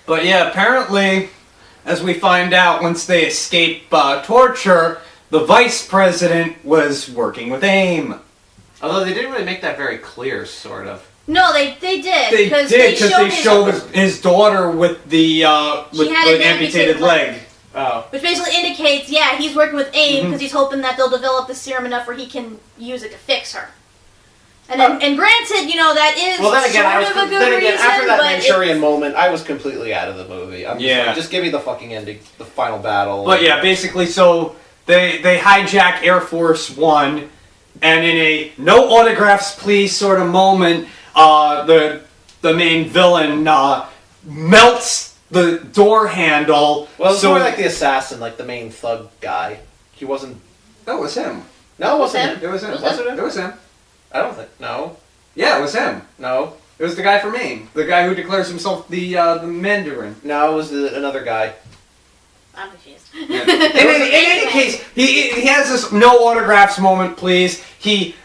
But yeah, apparently, as we find out once they escape torture, the vice president was working with AIM. Although they didn't really make that very clear, sort of. No, they did. They did, because they showed his daughter with the amputated leg. Oh. Which basically indicates, yeah, he's working with AIM because he's hoping that they'll develop the serum enough where he can use it to fix her. And then, and granted, that is well, then again, sort of a good reason, after that but Manchurian moment, I was completely out of the movie. I'm just Yeah. like, just give me the fucking ending, the final battle. But yeah, basically, so they hijack Air Force One, and in a no autographs please sort of moment, the main villain melts the door handle. Well, it's more like the assassin, like the main thug guy. He wasn't. That was him. No, it wasn't him. It was him. Was it him? It was him. I don't think. No. Yeah, it was him. No. It was the guy from Maine. The guy who declares himself the Mandarin. No, it was another guy. I'm confused. Yeah. In any case, he has this no autographs moment, please. He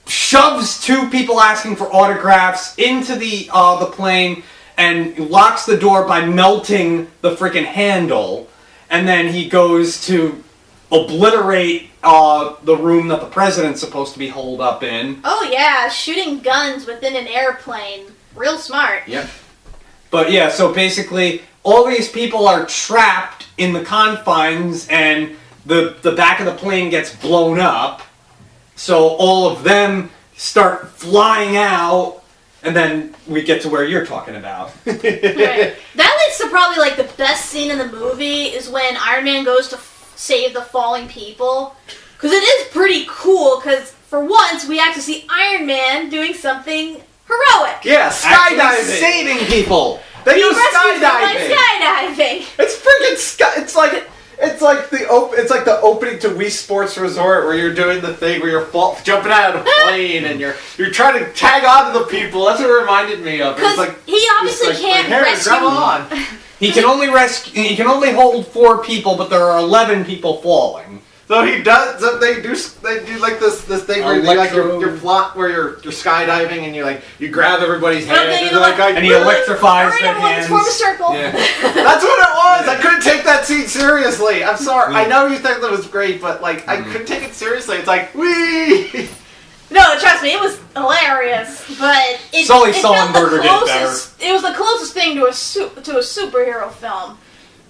shoves two people asking for autographs into the plane and locks the door by melting the freaking handle. And then he goes to obliterate the room that the president's supposed to be holed up in. Oh yeah, shooting guns within an airplane. Real smart. Yep. But yeah, so basically, all these people are trapped in the confines, and the back of the plane gets blown up. So all of them start flying out, and then we get to where you're talking about. Right. That leads to probably like the best scene in the movie is when Iron Man goes to save the falling people. Because it is pretty cool, because for once we actually see Iron Man doing something heroic. Yeah, skydiving. Actually saving people. They He use rescues them by skydiving. skydiving. It's freaking It's like the opening to Wii Sports Resort where you're doing the thing where you're jumping out of a plane and you're trying to tag on to the people. That's what it reminded me of. Because he obviously can't rescue. Grab on. He can only He can only hold 4 people, but there are 11 people falling. So he does. So they do like this thing where you like your plot where you're skydiving and you grab everybody's hand and he electrifies their hands. Form a circle. Yeah. That's what it was. I couldn't take that scene seriously. I'm sorry. I know you think that was great, but I couldn't take it seriously. It's like wee. No, trust me, it was hilarious, but it Sully felt Sullenberger did it better. It was the closest thing to a superhero film.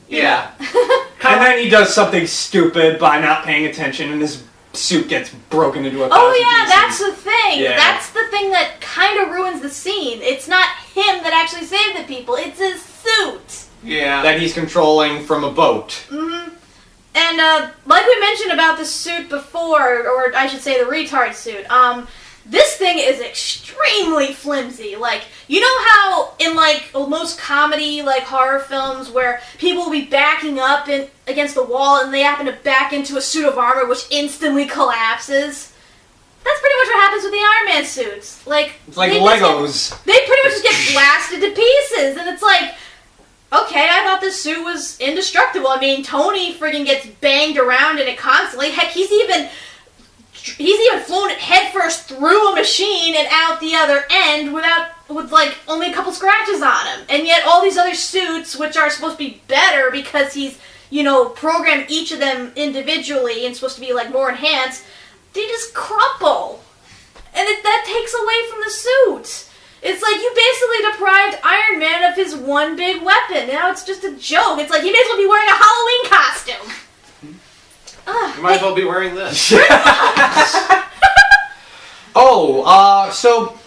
Yeah. And then he does something stupid by not paying attention, and his suit gets broken into a thousand Oh yeah, pieces. that's the thing. Yeah. That's the thing that kind of ruins the scene. It's not him that actually saved the people. It's his suit. Yeah. That he's controlling from a boat. Mm-hmm. And like we mentioned about the suit before, or I should say the retard suit, this thing is extremely flimsy. Like, you know how in most comedy horror films where people will be backing up against the wall and they happen to back into a suit of armor which instantly collapses? That's pretty much what happens with the Iron Man suits. It's like they Legos. they pretty much just get blasted to pieces, and it's like, okay, I thought this suit was indestructible. I mean, Tony friggin' gets banged around in it constantly. Heck, he's even flown headfirst through a machine and out the other end with only a couple scratches on him. And yet all these other suits, which are supposed to be better because he's, programmed each of them individually and supposed to be more enhanced, they just crumple. And that takes away from the suit. It's like you basically deprived Iron Man of his one big weapon. Now it's just a joke. It's like he may as well be wearing a Halloween costume. You might as well be wearing this. So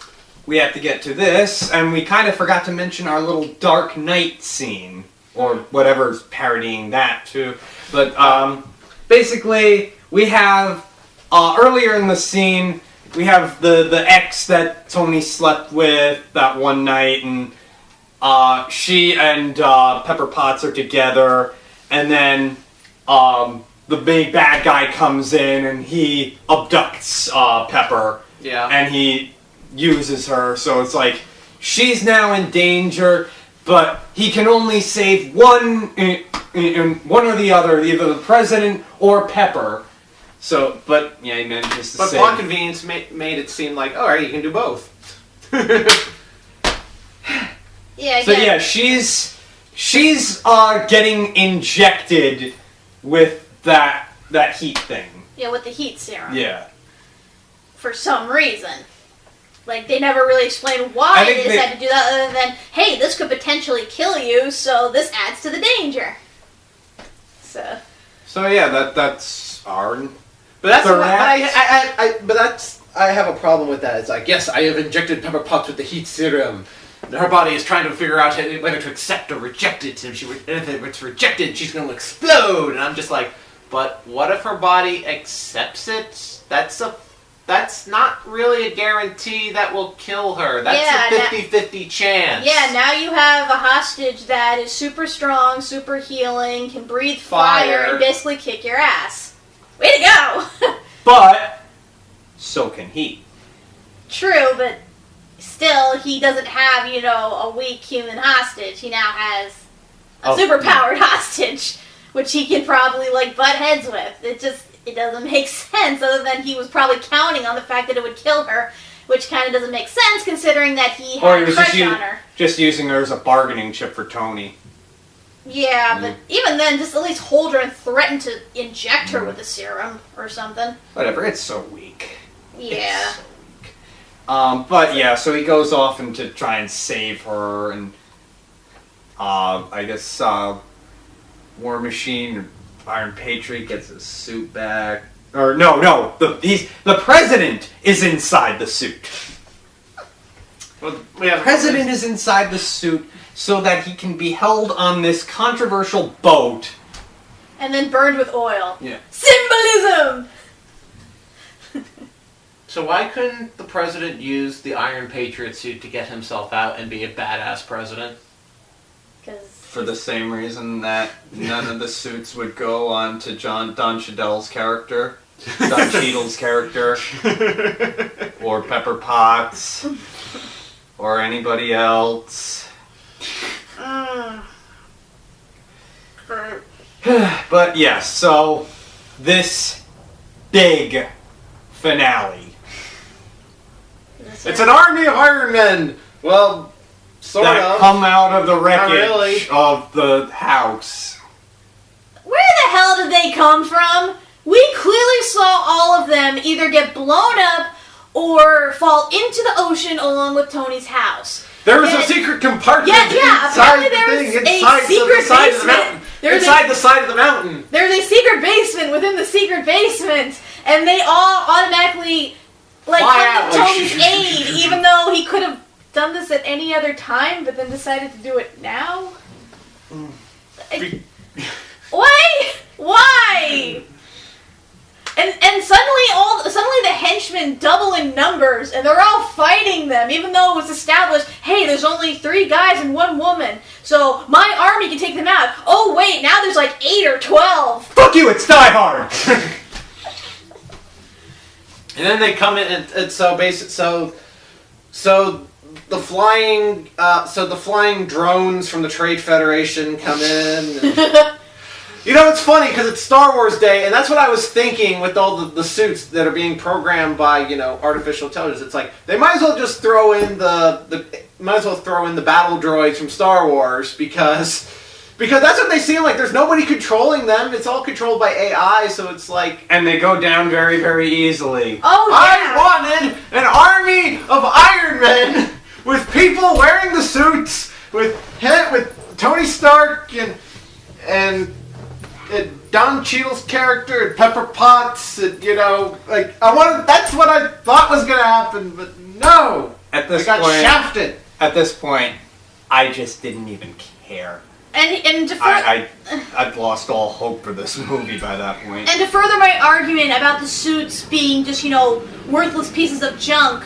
we have to get to this, and we kind of forgot to mention our little Dark Knight scene, or whatever's parodying that too. But basically, we have earlier in the scene, we have the ex that Tony slept with that one night, and she and Pepper Potts are together, and then the big bad guy comes in and he abducts Pepper. Yeah. And he uses her, so it's like she's now in danger, but he can only save one or the other, either the president or Pepper. So, but yeah, he manages to But save. plot convenience made it seem like, alright, you can do both. Yeah. So yeah, she's she's getting injected with that heat thing. Yeah, with the heat serum. Yeah. For some reason. Like, they never really explain why they decided to do that other than, hey, this could potentially kill you, so this adds to the danger. So yeah, that's our... But that's Threat. I have a problem with that. It's like, yes, I have injected Pepper Potts with the heat serum. Her body is trying to figure out whether to accept or reject it. And if it's rejected, she's going to explode. And I'm just like, but what if her body accepts it? That's not really a guarantee that will kill her. That's a 50-50 chance. Yeah, now you have a hostage that is super strong, super healing, can breathe fire and basically kick your ass. Way to go! But so can he. True, but still, he doesn't have, a weak human hostage. He now has a superpowered hostage, which he can probably, butt heads with. It doesn't make sense, other than he was probably counting on the fact that it would kill her, which kind of doesn't make sense, considering that he had a crush on her. Just using her as a bargaining chip for Tony. Yeah, but even then, just at least hold her and threaten to inject her with the serum or something. Whatever, it's so weak. Yeah. But yeah, so he goes off and to try and save her, and I guess War Machine or Iron Patriot gets his suit back. Or no, the president is inside the suit. Well, The president is inside the suit so that he can be held on this controversial boat. And then burned with oil. Yeah. Symbolism! So why couldn't the president use the Iron Patriot suit to get himself out and be a badass president? For the same reason that none of the suits would go on to Don Cheadle's character, Don Cheadle's character, or Pepper Potts, or anybody else. But yes, so this big finale. It's an army of Iron Men! Well, sort that of. Come out of the wreckage really. of the house. Where the hell did they come from? We clearly saw all of them either get blown up or fall into the ocean along with Tony's house. There was a secret compartment inside the thing, inside the side of the mountain. There's a secret basement within the secret basement, and they all automatically come to Tony's aid, even though he could have done this at any other time, but then decided to do it now. Why? And suddenly the henchmen double in numbers, and they're all fighting them, even though it was established, hey, there's only 3 guys and 1 woman, so my army can take them out. Oh wait, now there's 8 or 12. Fuck you, it's Die Hard! And then they come in, and so the flying drones from the Trade Federation come in. And, it's funny because it's Star Wars Day, and that's what I was thinking with all the suits that are being programmed by artificial intelligence. It's like they might as well just throw in the battle droids from Star Wars because that's what they seem like. There's nobody controlling them. It's all controlled by AI, so it's like... And they go down very, very easily. Oh, yeah! I wanted an army of Iron Men with people wearing the suits, with Tony Stark and Don Cheadle's character and Pepper Potts, and, that's what I thought was going to happen, but no! I got shafted. At this point, I just didn't even care. And to I'd lost all hope for this movie by that point. And to further my argument about the suits being just, worthless pieces of junk,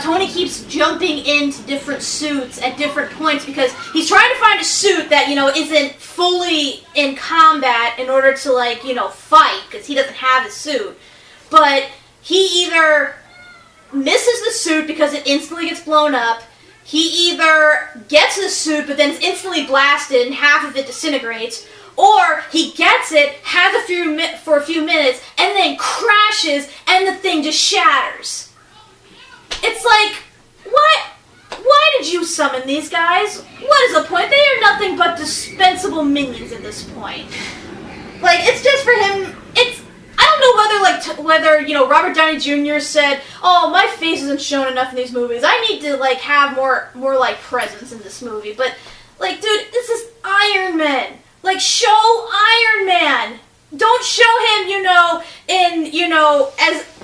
Tony keeps jumping into different suits at different points because he's trying to find a suit that, isn't fully in combat in order to, fight, because he doesn't have a suit. But he either misses the suit because it instantly gets blown up, he either gets the suit but then is instantly blasted and half of it disintegrates, or he gets it, has for a few minutes, and then crashes and the thing just shatters. It's like, what? Why did you summon these guys? What is the point? They are nothing but dispensable minions at this point. Like, it's just for him, I don't know whether Robert Downey Jr. said, oh, my face isn't shown enough in these movies. I need to, like, have more like, presence in this movie. But, like, dude, this is Iron Man. Like, show Iron Man. Don't show him,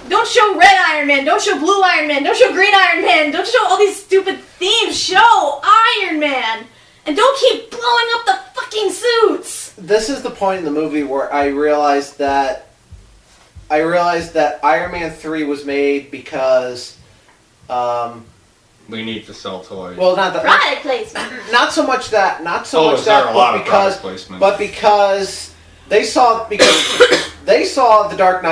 don't show Red Iron Man, don't show Blue Iron Man, don't show Green Iron Man, don't show all these stupid themes. Show Iron Man. And don't keep blowing up the fucking suits. This is the point in the movie where I realized that Iron Man 3 was made because we need to sell toys. Well, not that product placement. Not so much that, but because they saw the Dark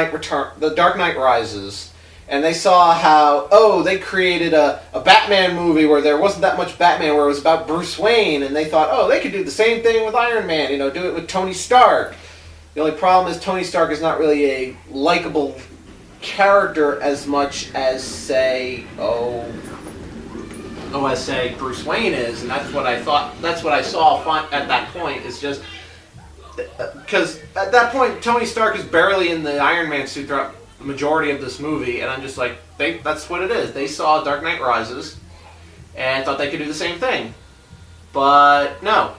Knight Rises, and they saw how they created a Batman movie where there wasn't that much Batman, where it was about Bruce Wayne, and they thought, they could do the same thing with Iron Man, do it with Tony Stark. The only problem is Tony Stark is not really a likable character as much as say Bruce Wayne is, and that's what I thought. That's what I saw at that point. Is just because at that point Tony Stark is barely in the Iron Man suit throughout the majority of this movie, and I'm just like, that's what it is. They saw Dark Knight Rises and thought they could do the same thing, but no.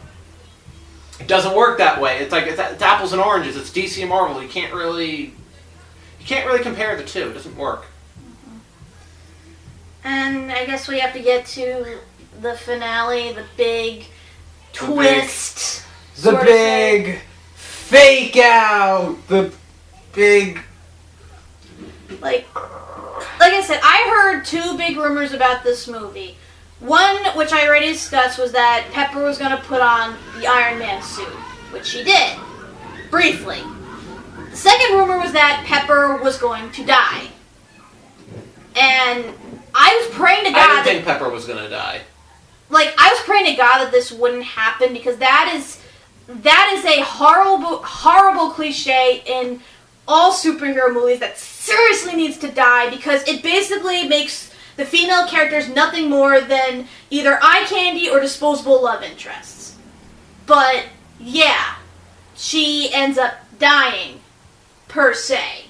It doesn't work that way. It's like it's apples and oranges. It's DC and Marvel. You can't really compare the two. It doesn't work. And I guess we have to get to the finale, the big twist. The big fake out. The big. Like I said, I heard two big rumors about this movie. One, which I already discussed, was that Pepper was going to put on the Iron Man suit, which she did, briefly. The second rumor was that Pepper was going to die. And I was praying to God... I didn't think Pepper was going to die. Like, I was praying to God that this wouldn't happen, because that is a horrible, horrible cliche in all superhero movies that seriously needs to die, because it basically makes the female characters nothing more than either eye candy or disposable love interests. But, yeah, she ends up dying, per se.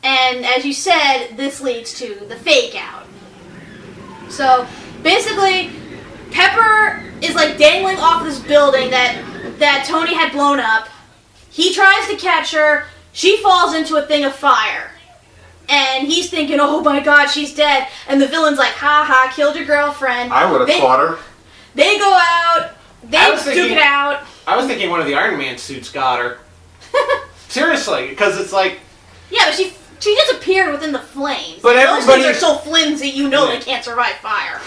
And as you said, this leads to the fake out. So, basically, Pepper is like dangling off this building that Tony had blown up. He tries to catch her. She falls into a thing of fire. And he's thinking, oh my god, she's dead. And the villain's like, ha ha, killed your girlfriend. I would have caught her. They go out. They duke it out. I was thinking one of the Iron Man suits got her. Seriously, because it's like... Yeah, but she disappeared within the flames. But those things are so flimsy, they can't survive fire.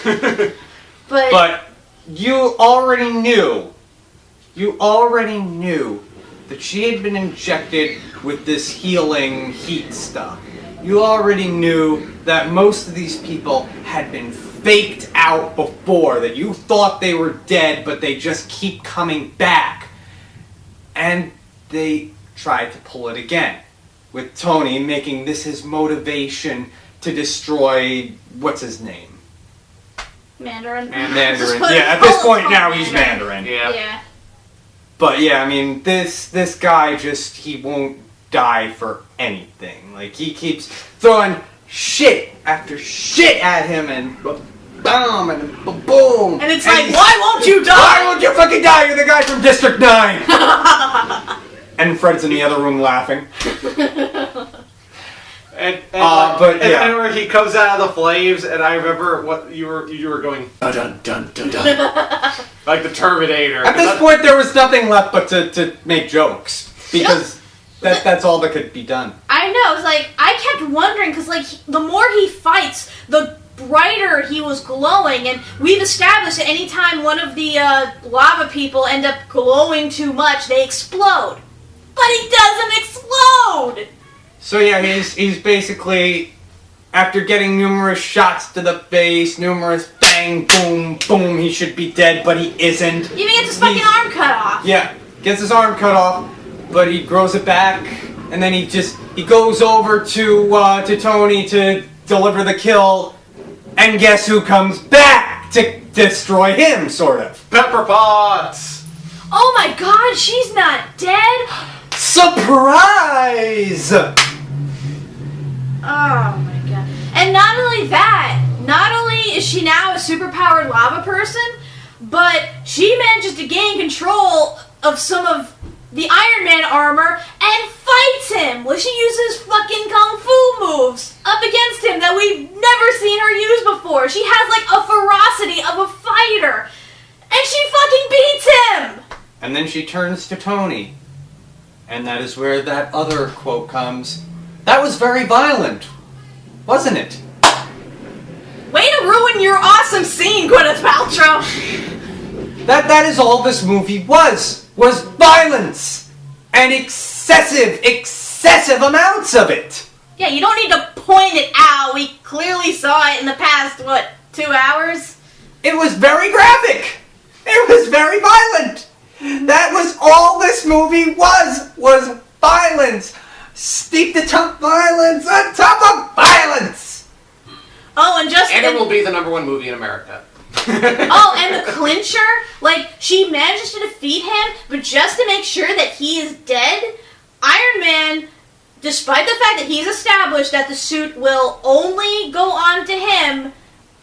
But you already knew that she had been injected with this healing heat stuff. You already knew that most of these people had been faked out before, that you thought they were dead, but they just keep coming back. And they tried to pull it again, with Tony making this his motivation to destroy, what's his name? Mandarin. Mandarin. Yeah, at this point now he's Mandarin. Yeah. But yeah, I mean, this guy he won't die for anything. Like, he keeps throwing shit after shit at him, and boom, and boom. And it's like, why won't you die? Why won't you fucking die? You're the guy from District 9! And Fred's in the other room laughing. And where he comes out of the flames, and I remember what you were going, dun dun dun dun, like the Terminator. At this point, there was nothing left but to make jokes, because that's all that could be done. I know. It's like, I kept wondering, because like the more he fights, the brighter he was glowing, and we've established that anytime one of the lava people end up glowing too much, they explode. But he doesn't explode. So yeah, he's basically, after getting numerous shots to the face, numerous bang, boom, boom, he should be dead, but he isn't. Even gets his fucking arm cut off. Yeah, gets his arm cut off, but he grows it back, and then he goes over to Tony to deliver the kill, and guess who comes back? to destroy him, sort of. Pepper Potts! Oh my god, she's not dead? Surprise! Oh my god. And not only that, not only is she now a superpowered lava person, but she manages to gain control of some of the Iron Man armor and fights him. Well, she uses fucking kung fu moves up against him that we've never seen her use before. She has like a ferocity of a fighter. And she fucking beats him! And then she turns to Tony. And that is where that other quote comes. That was very violent, wasn't it? Way to ruin your awesome scene, Gwyneth Paltrow! That is all this movie was violence! And excessive amounts of it! Yeah, you don't need to point it out. We clearly saw it in the past, 2 hours? It was very graphic! It was very violent! That was all this movie was violence! Steeped atop violence on top of violence! Oh, and just... And it will be the #1 movie in America. Oh, and the clincher? Like, she manages to defeat him, but just to make sure that he is dead, Iron Man, despite the fact that he's established that the suit will only go on to him,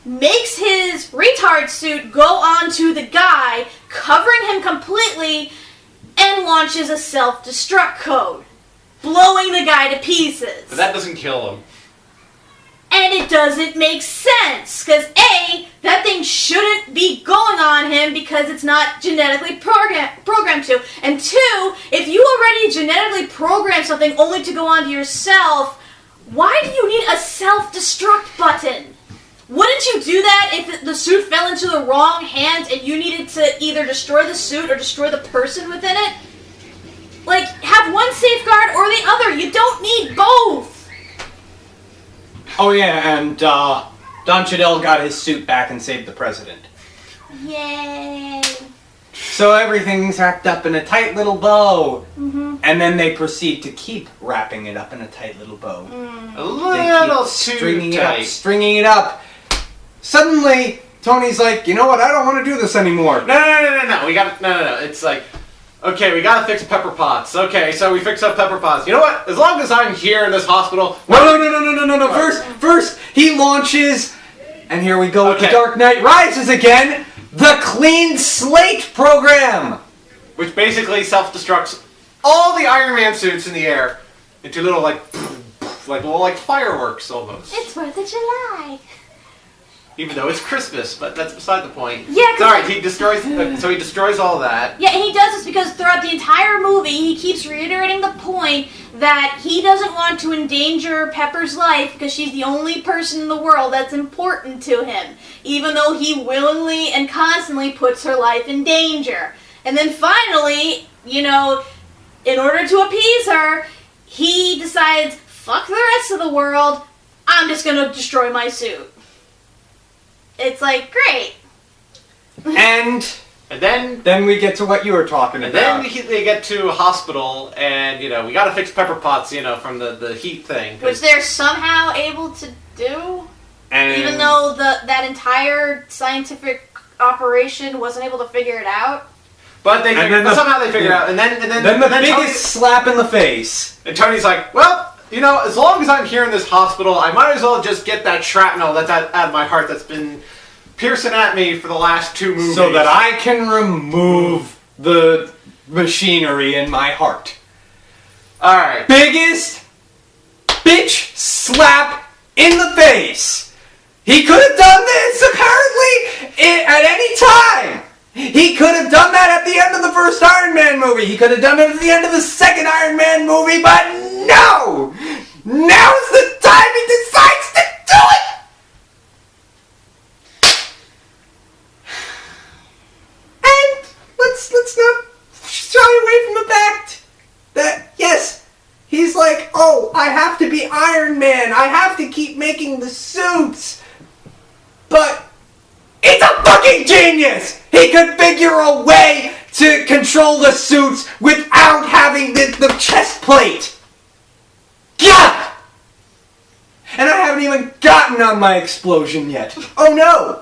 makes his retard suit go on to the guy, covering him completely, and launches a self-destruct code, blowing the guy to pieces. But that doesn't kill him. And it doesn't make sense, because A, that thing shouldn't be going on him because it's not genetically programmed to, and 2, if you already genetically programmed something only to go on to yourself, why do you need a self-destruct button? Wouldn't you do that if the suit fell into the wrong hands and you needed to either destroy the suit or destroy the person within it? Like, have one safeguard or the other. You don't need both. Oh yeah, and Don Cheadle got his suit back and saved the president. Yay. So everything's wrapped up in a tight little bow. Mm-hmm. And then they proceed to keep wrapping it up in a tight little bow. A little too stringing tight. stringing it up. Suddenly, Tony's like, you know what, I don't want to do this anymore. No. We got no. It's like, okay, we gotta fix Pepper Potts. Okay, so we fix up Pepper Potts. You know what? As long as I'm here in this hospital. No. First, he launches, and here we go with the Dark Knight Rises again, the Clean Slate program! Which basically self-destructs all the Iron Man suits in the air into little, like fireworks almost. It's 4th of July. Even though it's Christmas, but that's beside the point. Yeah, it's alright, he destroys, so he destroys all that. Yeah, and he does this because throughout the entire movie, he keeps reiterating the point that he doesn't want to endanger Pepper's life because she's the only person in the world that's important to him, even though he willingly and constantly puts her life in danger. And then finally, you know, in order to appease her, he decides, fuck the rest of the world, I'm just gonna destroy my suit. It's like, great. And then we get to what you were talking And about. then they get to a hospital, and, you know, we gotta fix Pepper Potts, you know, from the heat thing. Which they're somehow able to do, And even though that entire scientific operation wasn't able to figure it out. But somehow they figure it out, and then the biggest slap in the face. And Tony's like, well, you know, as long as I'm here in this hospital, I might as well just get that shrapnel that's out of my heart that's been piercing at me for the last 2 movies. So that I can remove the machinery in my heart. Alright. Biggest bitch slap in the face. He could have done this, apparently, at any time. He could have done that at the end of the first Iron Man movie. He could have done it at the end of the second Iron Man movie, but no! Now's the time he decides to do it! And let's not shy away from the fact that, yes, he's like, oh, I have to be Iron Man. I have to keep making the suits. But he's a fucking genius! He could figure a way to control the suits without having the chest plate. God! And I haven't even gotten on my explosion yet. Oh no!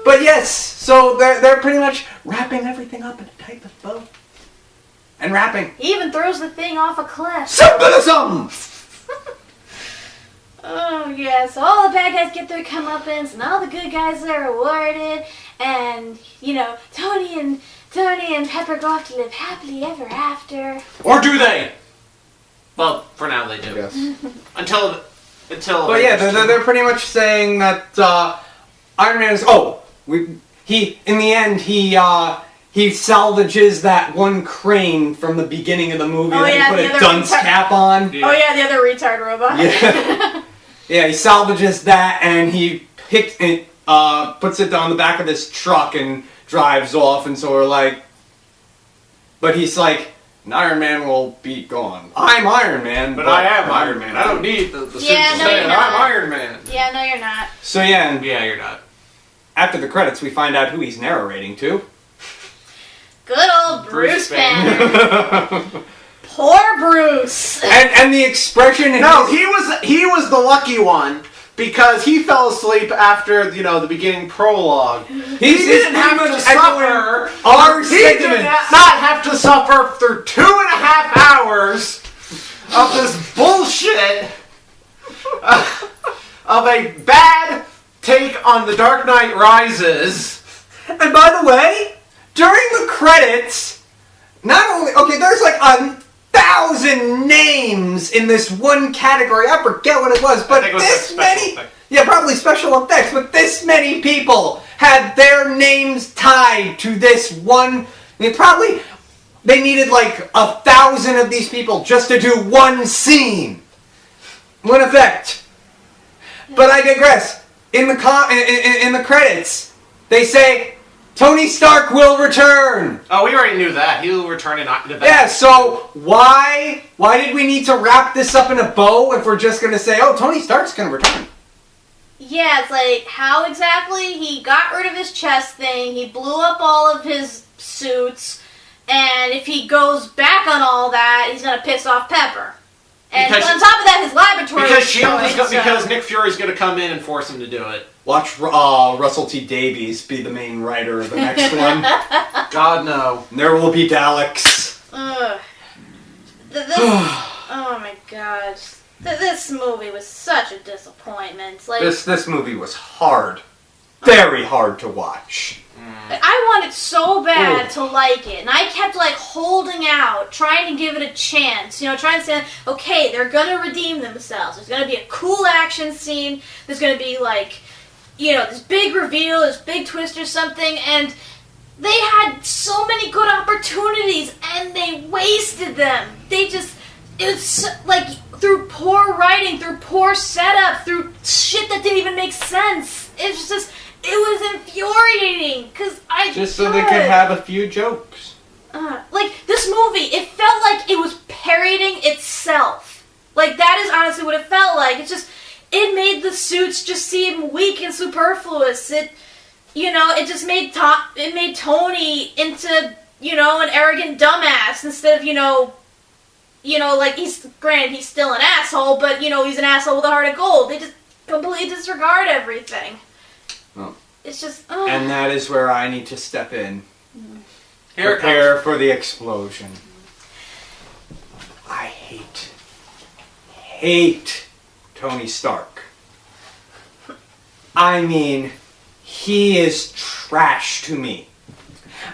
But yes, so they're pretty much wrapping everything up in a type of bow. And wrapping. He even throws the thing off a cliff. Symbolism! Oh, yeah, so all the bad guys get their comeuppance, and all the good guys are rewarded, and, you know, Tony and Pepper go off to live happily ever after. Or do they? Well, for now they do. Yes. Until. But yeah, they're pretty much saying that Iron Man is. In the end he salvages that one crane from the beginning of the movie that he put a dunce cap on. Yeah. Oh yeah, the other retard robot. Yeah. Yeah, he salvages that and he puts it on the back of this truck and drives off, and so we're like, but he's like, Iron Man will be gone. I'm Iron Man, but I am Iron Man. I don't need the suit to say I'm Iron Man. Yeah, no, you're not. So yeah, and yeah, you're not. After the credits, we find out who he's narrating to. Good old Bruce Banner. Poor Bruce. And the expression. No, he was the lucky one because he fell asleep after the beginning prologue. He didn't have to suffer. He did not have to suffer through 2.5 hours of this bullshit of a bad take on The Dark Knight Rises. And by the way, during the credits, not only there's like 1,000 names in this one category. I forget what it was, but this many. Yeah, probably special effects, but this many people had their names tied to this one. They needed like 1,000 of these people just to do one scene, one effect. But I digress. In the credits, they say Tony Stark will return. Oh, we already knew that. He will return in the back. Yeah, so why did we need to wrap this up in a bow if we're just going to say, oh, Tony Stark's going to return? Yeah, it's like, how exactly? He got rid of his chest thing, he blew up all of his suits, and if he goes back on all that, he's going to piss off Pepper. And on top of that, his laboratory because Nick Fury's going to come in and force him to do it. Watch Russell T. Davies be the main writer of the next one. God, no. There will be Daleks. Oh my god. This movie was such a disappointment. Like, this movie was hard. Very hard to watch. I wanted so bad to like it, and I kept like holding out, trying to give it a chance, trying to say, okay, they're gonna redeem themselves. There's gonna be a cool action scene, there's gonna be like, this big reveal, this big twist or something, and they had so many good opportunities, and they wasted them. It was like, through poor writing, through poor setup, through shit that didn't even make sense. It was infuriating, because Just so they could have a few jokes. Like, this movie, it felt like it was parodying itself. Like, that is honestly what it felt like. It made the suits just seem weak and superfluous. It just made Tony into, an arrogant dumbass instead of, like, he's still an asshole, but, he's an asshole with a heart of gold. They just completely disregard everything. Well, it's just... And that is where I need to step in. Here Prepare for the explosion. I hate Tony Stark. I mean, he is trash to me.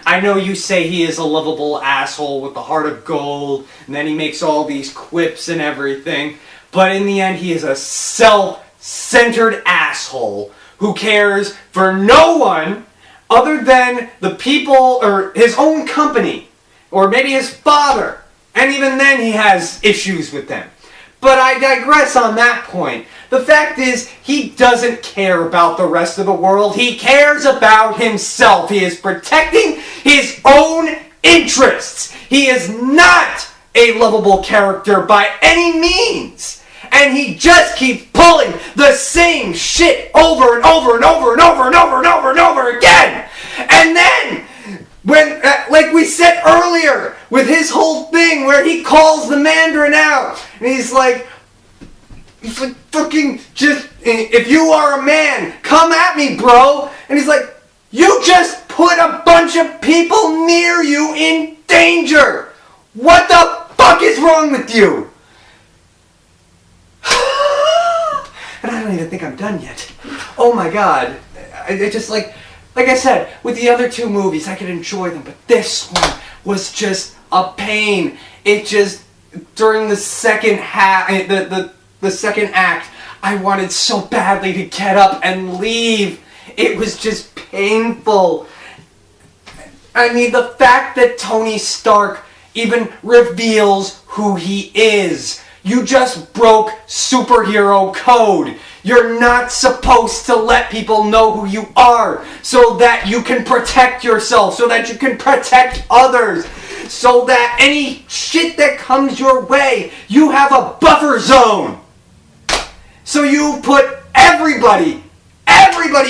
I know you say he is a lovable asshole with the heart of gold, and then he makes all these quips and everything, but in the end he is a self-centered asshole who cares for no one other than the people or his own company, or maybe his father, and even then he has issues with them. But I digress on that point. The fact is, he doesn't care about the rest of the world. He cares about himself. He is protecting his own interests. He is not a lovable character by any means. And he just keeps pulling the same shit over and over and over and over and over and over and over again. And then, when, like we said earlier, with his whole thing where he calls the Mandarin out, and he's like, fucking, just, if you are a man, come at me, bro. And he's like, You just put a bunch of people near you in danger! What the fuck is wrong with you? And I don't even think I'm done yet. Oh my god. I just like I said, with the other two movies, I could enjoy them, but this one was just a pain. It just, during the second half, the second act, I wanted so badly to get up and leave. It was just painful. I mean, the fact that Tony Stark even reveals who he is. You just broke superhero code. You're not supposed to let people know who you are so that you can protect yourself, so that you can protect others, so that any shit that comes your way, you have a buffer zone. So you put everybody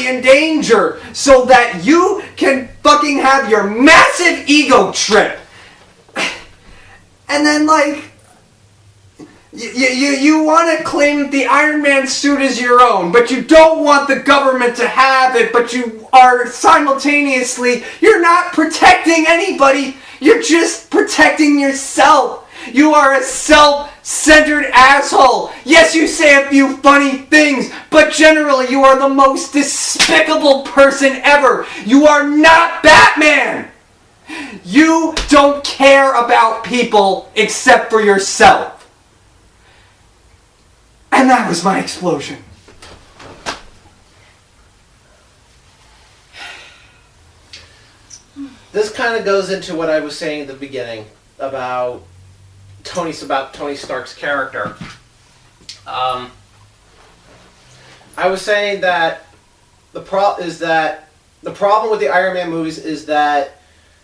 in danger so that you can fucking have your massive ego trip. And then, like, you want to claim the Iron Man suit is your own, but you don't want the government to have it, but you are simultaneously, you're not protecting anybody, you're just protecting yourself. You are a self-centered asshole. Yes, you say a few funny things, but generally you are the most despicable person ever. You are not Batman. You don't care about people except for yourself. And that was my explosion. This kind of goes into what I was saying at the beginning about Tony Stark's character. I was saying that the problem with the Iron Man movies is that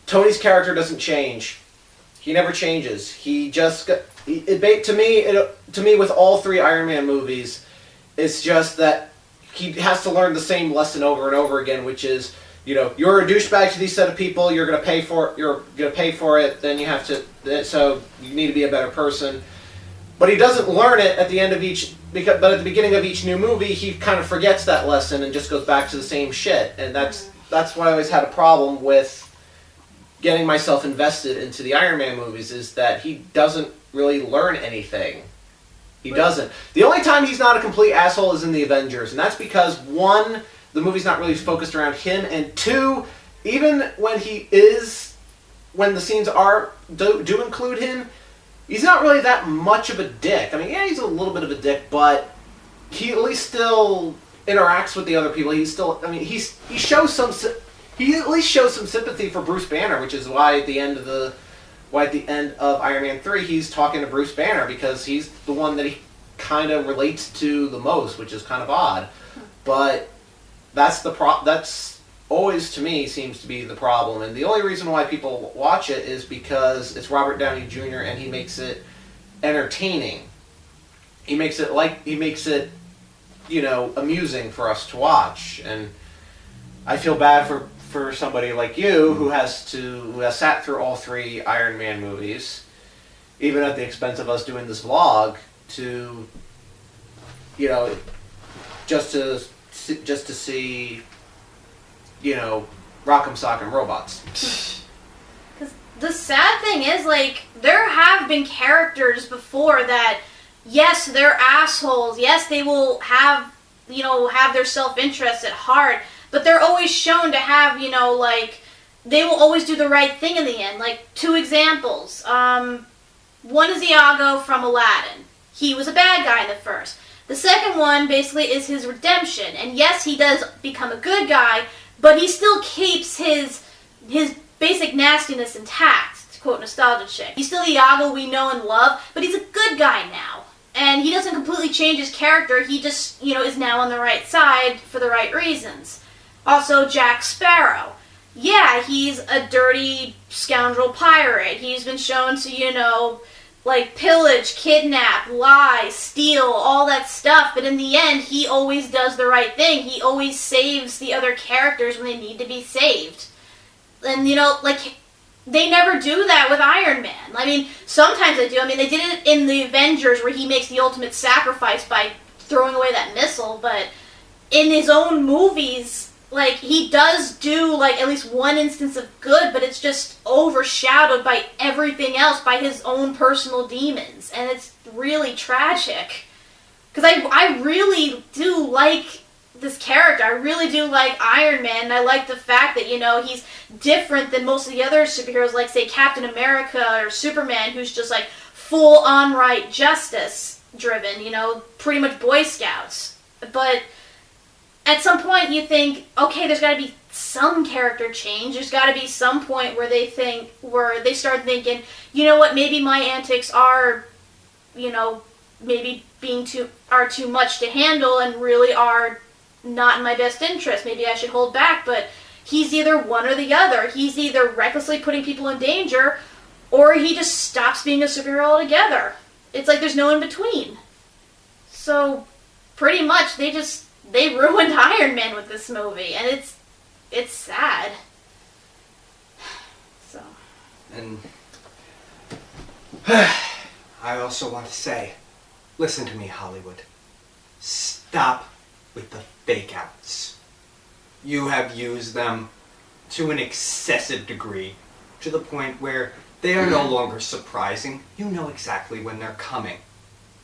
Tony's character doesn't change. He never changes. He just to me with all three Iron Man movies, it's just that he has to learn the same lesson over and over again, which is, you know, you're a douchebag to these set of people. You're gonna pay for it. You're gonna pay for it. Then you have to. So you need to be a better person. But he doesn't learn it at the end of each. But at the beginning of each new movie, he kind of forgets that lesson and just goes back to the same shit. And that's why I always had a problem with getting myself invested into the Iron Man movies, is that he doesn't really learn anything. He doesn't. The only time he's not a complete asshole is in the Avengers, and that's because, one, the movie's not really focused around him, and two, even when when the scenes do include him, he's not really that much of a dick. I mean, yeah, he's a little bit of a dick, but he at least still interacts with the other people. He at least shows some sympathy for Bruce Banner, which is why at the end of Iron Man 3, he's talking to Bruce Banner, because he's the one that he kind of relates to the most, which is kind of odd. But that's always, to me, seems to be the problem. And the only reason why people watch it is because it's Robert Downey Jr. and he makes it entertaining. He makes it, you know, amusing for us to watch. And I feel bad for somebody like you who has sat through all three Iron Man movies, even at the expense of us doing this vlog, to, you know, just to see, you know, Rock'em Sock'em Robots. Because the sad thing is, like, there have been characters before that, yes, they're assholes, yes, they will have their self-interest at heart, but they're always shown to have, you know, like, they will always do the right thing in the end. Like, two examples. One is Iago from Aladdin. He was a bad guy in the first. The second one, basically, is his redemption. And yes, he does become a good guy, but he still keeps his basic nastiness intact, to quote Nostalgia Chick. He's still Iago we know and love, but he's a good guy now. And he doesn't completely change his character. He just, you know, is now on the right side for the right reasons. Also, Jack Sparrow. Yeah, he's a dirty scoundrel pirate. He's been shown to, you know, like, pillage, kidnap, lie, steal, all that stuff. But in the end, he always does the right thing. He always saves the other characters when they need to be saved. And, you know, like, they never do that with Iron Man. I mean, sometimes they do. I mean, they did it in the Avengers where he makes the ultimate sacrifice by throwing away that missile. But in his own movies, like, he does do, like, at least one instance of good, but it's just overshadowed by everything else, by his own personal demons. And it's really tragic. Because I really do like this character. I really do like Iron Man, and I like the fact that, you know, he's different than most of the other superheroes, like, say, Captain America or Superman, who's just, like, full-on right justice driven, you know, pretty much Boy Scouts. But at some point you think, okay, there's got to be some character change. There's got to be some point where they start thinking, you know what, maybe my antics are, you know, maybe are too much to handle and really are not in my best interest. Maybe I should hold back. But he's either one or the other. He's either recklessly putting people in danger, or he just stops being a superhero altogether. It's like there's no in between. So pretty much they ruined Iron Man with this movie, and it's sad. So. And I also want to say, listen to me, Hollywood. Stop with the fake outs. You have used them to an excessive degree, to the point where they are no longer surprising. You know exactly when they're coming.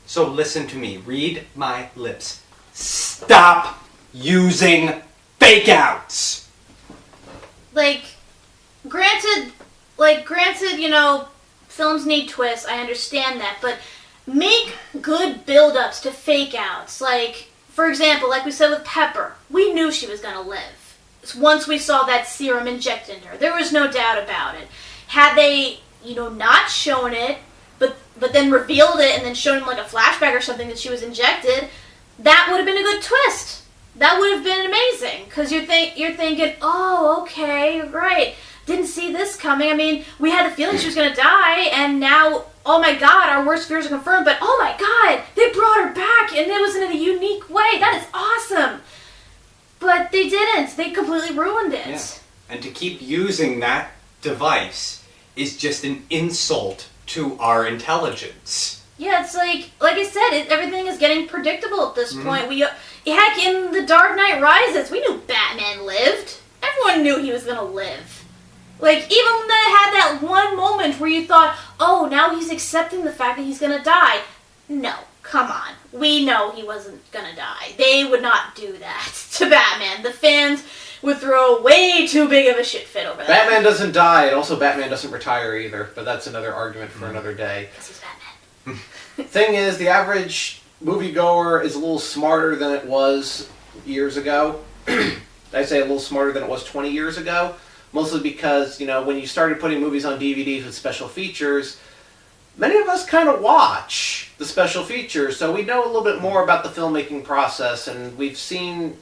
So listen to me. Read my lips. Stop using fake outs. Granted, you know, films need twists. I understand that, but make good build-ups to fake outs. Like, for example, like we said with Pepper, we knew she was gonna live. Once we saw that serum injected in her, there was no doubt about it. Had they, you know, not shown it, but then revealed it and then shown him like a flashback or something that she was injected, that would have been a good twist. That would have been amazing, because you're thinking, oh, okay, right, didn't see this coming. I mean, we had the feeling she was going to die, and now, oh my god, our worst fears are confirmed, but oh my god, they brought her back, and it was in a unique way. That is awesome. But they didn't. They completely ruined it. Yeah. And to keep using that device is just an insult to our intelligence. Yeah, it's like I said, everything is getting predictable at this point. Heck, in The Dark Knight Rises, we knew Batman lived. Everyone knew he was gonna live. Like, even when they had that one moment where you thought, oh, now he's accepting the fact that he's gonna die. No, come on. We know he wasn't gonna die. They would not do that to Batman. The fans would throw way too big of a shit fit over that. Batman doesn't die, and also Batman doesn't retire either, but that's another argument for another day. Because he's Batman. Thing is, the average moviegoer is a little smarter than it was years ago. I say a little smarter than it was 20 years ago, mostly because, you know, when you started putting movies on DVDs with special features, many of us kind of watch the special features, so we know a little bit more about the filmmaking process, and we've seen,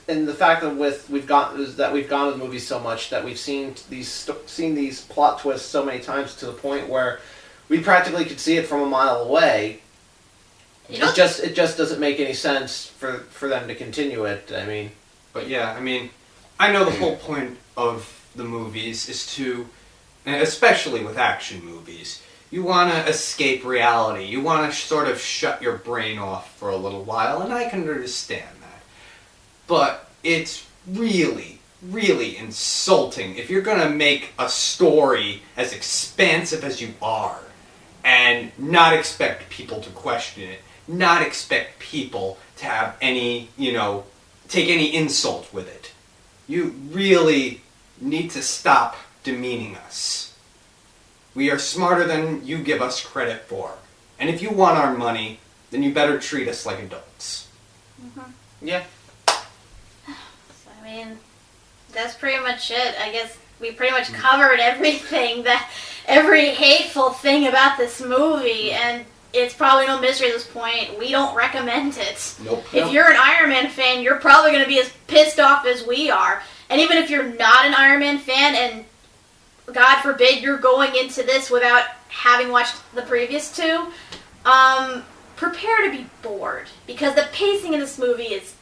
and the fact that we've gone with movies so much that we've seen these plot twists so many times to the point where we practically could see it from a mile away. It just doesn't make any sense for them to continue it. I mean, but yeah, I mean, I know the whole point of the movies is to, and especially with action movies, you want to escape reality. You want to sort of shut your brain off for a little while, and I can understand that. But it's really, really insulting if you're going to make a story as expansive as you are and not expect people to question it, not expect people to have any, you know, take any insult with it. You really need to stop demeaning us. We are smarter than you give us credit for. And if you want our money, then you better treat us like adults. Mm-hmm. Yeah. So, I mean, that's pretty much it. I guess we pretty much covered everything, every hateful thing about this movie, and it's probably no mystery at this point. We don't recommend it. Nope. If you're an Iron Man fan, you're probably going to be as pissed off as we are. And even if you're not an Iron Man fan, and God forbid you're going into this without having watched the previous two, prepare to be bored. Because the pacing in this movie is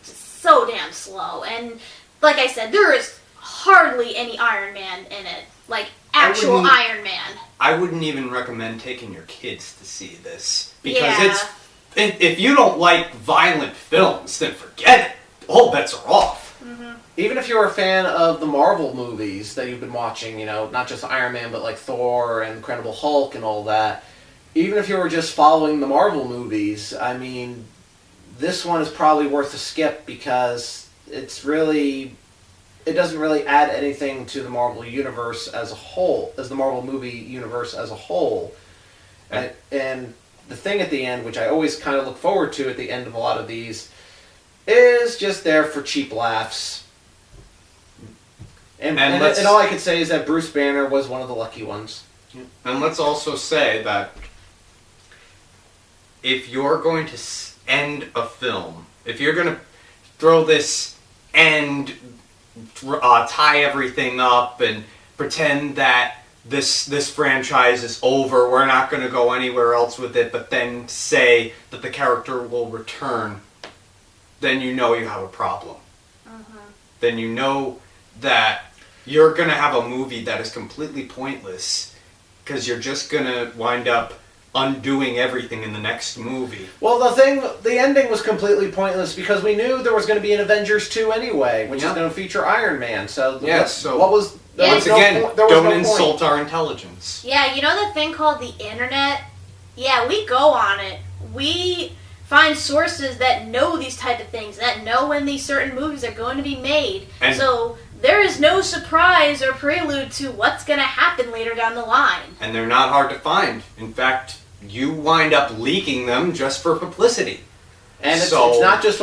just so damn slow. And like I said, there is hardly any Iron Man in it. Like, actual Iron Man. I wouldn't even recommend taking your kids to see this. Because if you don't like violent films, then forget it. All bets are off. even if you're a fan of the Marvel movies that you've been watching, not just Iron Man, but like Thor and Incredible Hulk and all that, even if you were just following the Marvel movies, I mean, this one is probably worth a skip because it doesn't really add anything to the Marvel universe as a whole, as the Marvel movie universe as a whole. And the thing at the end, which I always kind of look forward to at the end of a lot of these, is just there for cheap laughs. And all I can say is that Bruce Banner was one of the lucky ones. And let's also say that if you're going to end a film, if you're going to throw this end, tie everything up and pretend that this franchise is over, we're not going to go anywhere else with it, but then say that the character will return, then you know you have a problem. Then you know that you're going to have a movie that is completely pointless because you're just going to wind up undoing everything in the next movie. Well, the ending was completely pointless because we knew there was going to be an Avengers 2 anyway, which is going to feature Iron Man. So what was... Once again, don't insult our intelligence. Yeah, you know the thing called the internet? Yeah, we go on it. We find sources that know these type of things, that know when these certain movies are going to be made. And so there is no surprise or prelude to what's going to happen later down the line. And they're not hard to find. In fact, you wind up leaking them just for publicity. And it's not just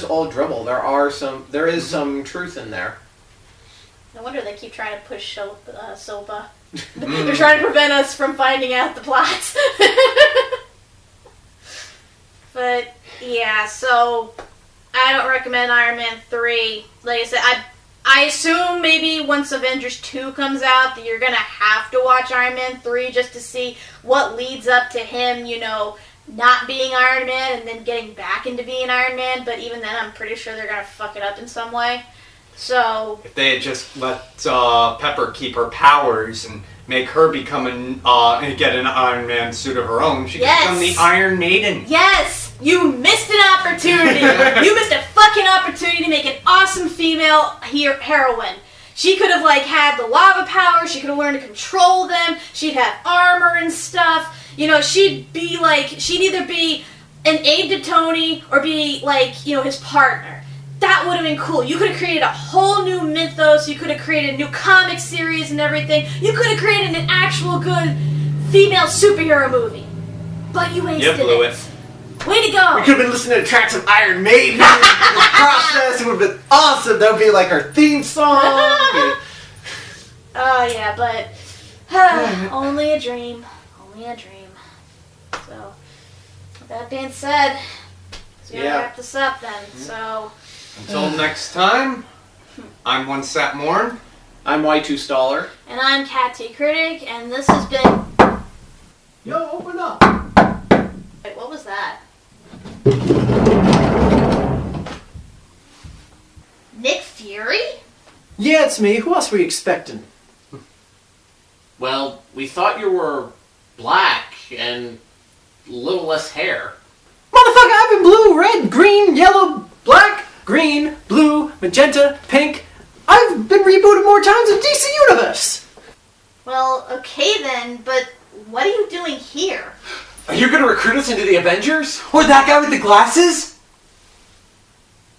all dribble. There is some truth in there. No wonder they keep trying to push SOPA. They're trying to prevent us from finding out the plots. But, yeah, so I don't recommend Iron Man 3. Like I said, I assume maybe once Avengers 2 comes out that you're going to have to watch Iron Man 3 just to see what leads up to him, not being Iron Man and then getting back into being Iron Man. But even then, I'm pretty sure they're going to fuck it up in some way. So if they had just let Pepper keep her powers and make her become get an Iron Man suit of her own, she could become the Iron Maiden. Yes, you missed an opportunity. You missed a fucking opportunity to make an awesome female heroine. She could have had the lava power. She could have learned to control them. She'd have armor and stuff. She'd either be an aide to Tony or be his partner. That would have been cool. You could have created a whole new mythos. You could have created a new comic series and everything. You could have created an actual good female superhero movie. But you wasted it. Way to go. We could have been listening to tracks of Iron Maiden in the process. It would have been awesome. That would be like our theme song. Oh, yeah, but only a dream. Only a dream. So, with that being said, we're going to wrap this up then. So... Until next time, I'm One Sat Morn. I'm Y2 Staller. And I'm Cat T Critic, and this has been... Yo, open up. Wait, what was that? Nick Fury? Yeah, it's me. Who else were you expecting? Well, we thought you were black and a little less hair. Motherfucker, I've been blue, red, green, yellow, black, green, blue, magenta, pink. I've been rebooted more times than DC Universe. Well, okay then, but what are you doing here? Are you going to recruit us into the Avengers? Or that guy with the glasses?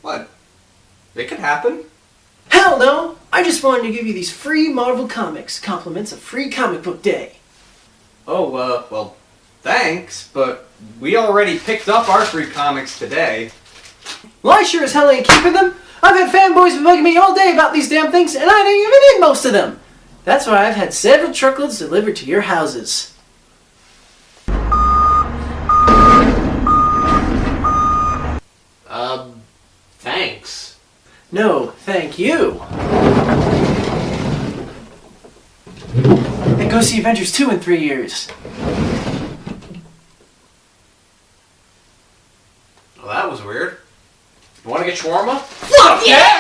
What? It could happen. Hell no! I just wanted to give you these free Marvel Comics compliments of Free Comic Book Day. Oh, well, thanks, but we already picked up our free comics today. Well, I sure as hell ain't keeping them. I've had fanboys bugging me all day about these damn things, and I didn't even need most of them. That's why I've had several truckloads delivered to your houses. Thanks. No, thank you. And go see Avengers 2 in 3 years. Well, that was weird. You want to get shawarma? Fuck yeah!